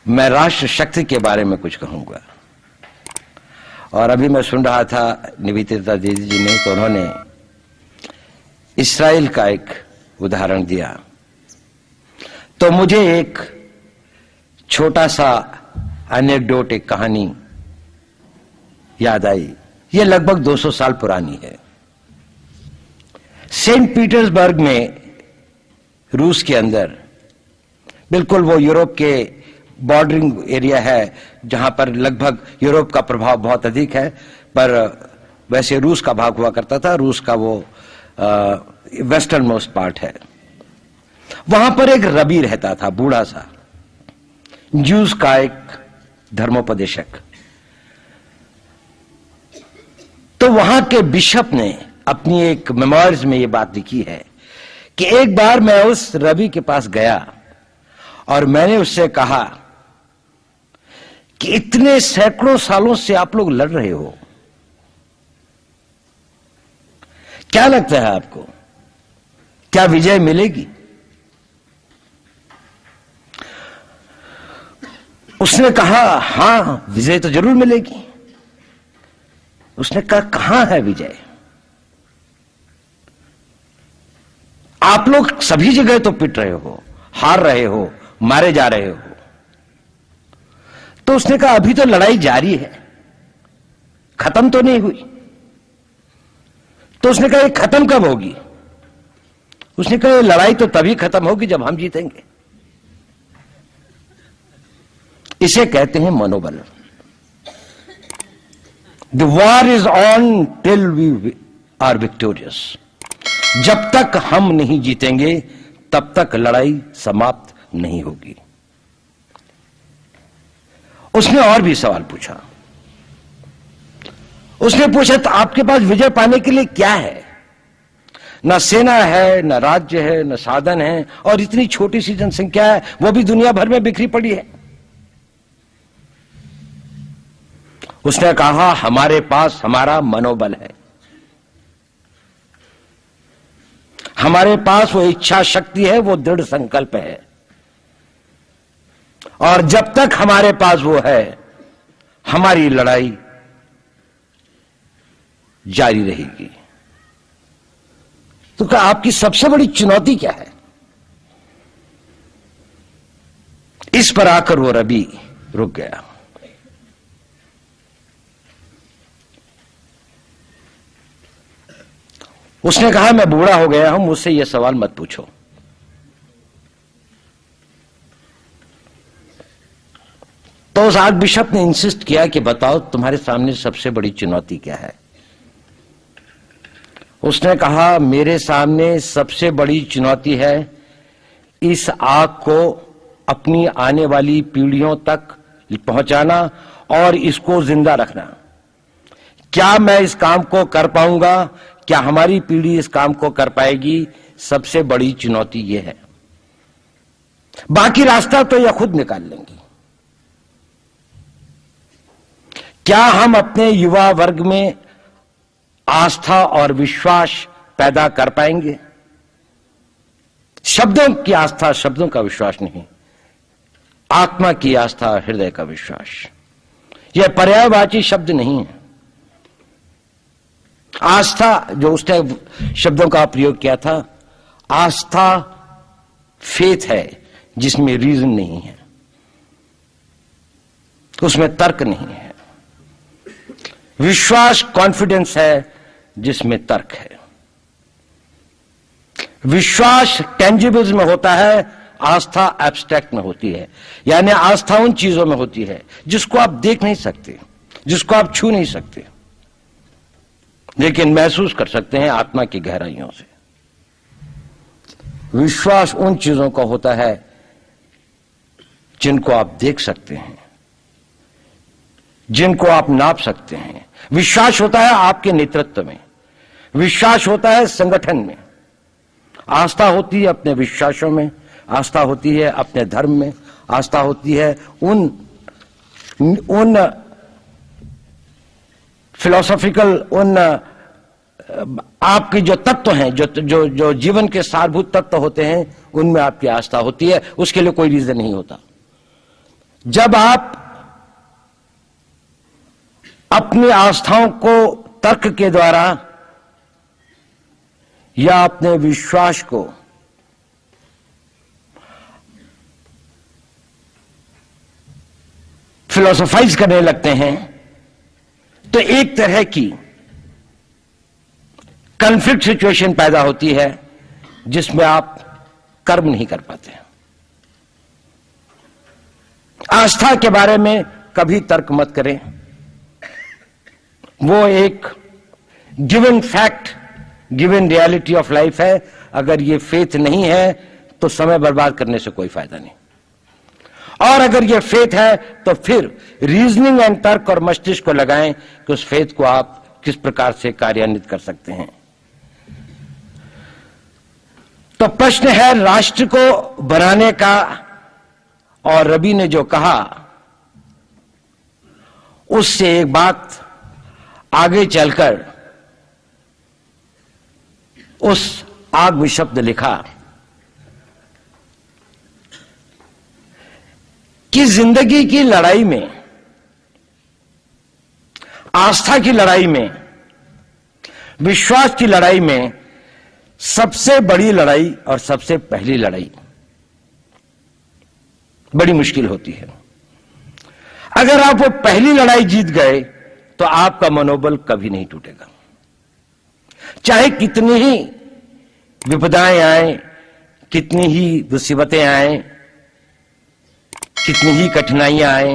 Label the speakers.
Speaker 1: मैं राष्ट्र शक्ति के बारे में कुछ कहूंगा। और अभी मैं सुन रहा था निवेदिता दीदी जी ने, तो उन्होंने इस्राएल का एक उदाहरण दिया, तो मुझे एक छोटा सा एनेक्डोट, एक कहानी याद आई। ये लगभग 200 साल पुरानी है। सेंट पीटर्सबर्ग में, रूस के अंदर, बिल्कुल वो यूरोप के बॉर्डरिंग एरिया है, जहां पर लगभग यूरोप का प्रभाव बहुत अधिक है, पर वैसे रूस का भाग हुआ करता था। रूस का वो वेस्टर्न मोस्ट पार्ट है। वहां पर एक रबी रहता था, बूढ़ा सा, ज्यूस का एक धर्मोपदेशक। तो वहां के बिशप ने अपनी एक मेमोइर्स में ये बात लिखी है कि एक बार मैं उस रबी के पास गया और मैंने उससे कहा कि इतने सैकड़ों सालों से आप लोग लड़ रहे हो, क्या लगता है आपको, क्या विजय मिलेगी? उसने कहा, हां, विजय तो जरूर मिलेगी। उसने कहा, कहां है विजय? आप लोग सभी जगह तो पिट रहे हो, हार रहे हो, मारे जा रहे हो। तो उसने कहा, अभी तो लड़ाई जारी है, खत्म तो नहीं हुई। तो उसने कहा, ये खत्म कब होगी? उसने कहा, ये लड़ाई तो तभी खत्म होगी जब हम जीतेंगे। इसे कहते हैं मनोबल। The war is on till we are victorious. जब तक हम नहीं जीतेंगे तब तक लड़ाई समाप्त नहीं होगी। उसने और भी सवाल पूछा। उसने पूछा, तो आपके पास विजय पाने के लिए क्या है? ना सेना है, ना राज्य है, ना साधन है, और इतनी छोटी सी जनसंख्या है, वो भी दुनिया भर में बिखरी पड़ी है। उसने कहा, हमारे पास हमारा मनोबल है, हमारे पास वो इच्छा शक्ति है, वो दृढ़ संकल्प है, और जब तक हमारे पास वो है, हमारी लड़ाई जारी रहेगी। तो क्या आपकी सबसे बड़ी चुनौती क्या है? इस पर आकर वो रबी रुक गया। उसने कहा, मैं बूढ़ा हो गया हूं, मुझसे यह सवाल मत पूछो। तो उस आर्क बिशप ने इंसिस्ट किया कि बताओ, तुम्हारे सामने सबसे बड़ी चुनौती क्या है? उसने कहा, मेरे सामने सबसे बड़ी चुनौती है इस आग को अपनी आने वाली पीढ़ियों तक पहुंचाना और इसको जिंदा रखना। क्या मैं इस काम को कर पाऊंगा? क्या हमारी पीढ़ी इस काम को कर पाएगी? सबसे बड़ी चुनौती यह है। बाकी रास्ता तो यह खुद निकाल लेंगी। क्या हम अपने युवा वर्ग में आस्था और विश्वास पैदा कर पाएंगे? शब्दों की आस्था, शब्दों का विश्वास नहीं, आत्मा की आस्था, हृदय का विश्वास। यह पर्यायवाची शब्द नहीं है। आस्था, जो उसने शब्दों का प्रयोग किया था, आस्था फेथ है जिसमें रीजन नहीं है, उसमें तर्क नहीं है। विश्वास, कॉन्फिडेंस है जिसमें तर्क है। विश्वास टेंजिबल्स में होता है, आस्था एब्स्ट्रैक्ट में होती है। यानी आस्था उन चीजों में होती है जिसको आप देख नहीं सकते, जिसको आप छू नहीं सकते, लेकिन महसूस कर सकते हैं आत्मा की गहराइयों से। विश्वास उन चीजों का होता है जिनको आप देख सकते हैं, जिनको आप नाप सकते हैं। विश्वास होता है आपके नेतृत्व में, विश्वास होता है संगठन में, आस्था होती है अपने विश्वासों में, आस्था होती है अपने धर्म में, आस्था होती है उन फिलोसॉफिकल, उन आपके जो तत्व हैं, जो जीवन के सारभूत तत्व होते हैं, उनमें आपकी आस्था होती है। उसके लिए कोई रीजन नहीं होता। जब आप अपनी आस्थाओं को तर्क के द्वारा या अपने विश्वास को फिलोसोफाइज करने लगते हैं, तो एक तरह की कॉन्फ्लिक्ट सिचुएशन पैदा होती है जिसमें आप कर्म नहीं कर पाते। आस्था के बारे में कभी तर्क मत करें। वो एक given fact, given reality of life है। अगर ये फेथ नहीं है तो समय बर्बाद करने से कोई फायदा नहीं, और अगर ये फेथ है तो फिर रीजनिंग एंड तर्क और मस्तिष्क को लगाएं कि उस फेथ को आप किस प्रकार से कार्यान्वित कर सकते हैं। तो प्रश्न है राष्ट्र को बनाने का, और रवि ने जो कहा उससे एक बात आगे चलकर उस आग में शब्द लिखा कि जिंदगी की लड़ाई में, आस्था की लड़ाई में, विश्वास की लड़ाई में सबसे बड़ी लड़ाई और सबसे पहली लड़ाई बड़ी मुश्किल होती है। अगर आप वो पहली लड़ाई जीत गए तो आपका मनोबल कभी नहीं टूटेगा। चाहे कितनी ही विपदाएं आए, कितनी ही मुसीबतें आए, कितनी ही कठिनाइयां आए,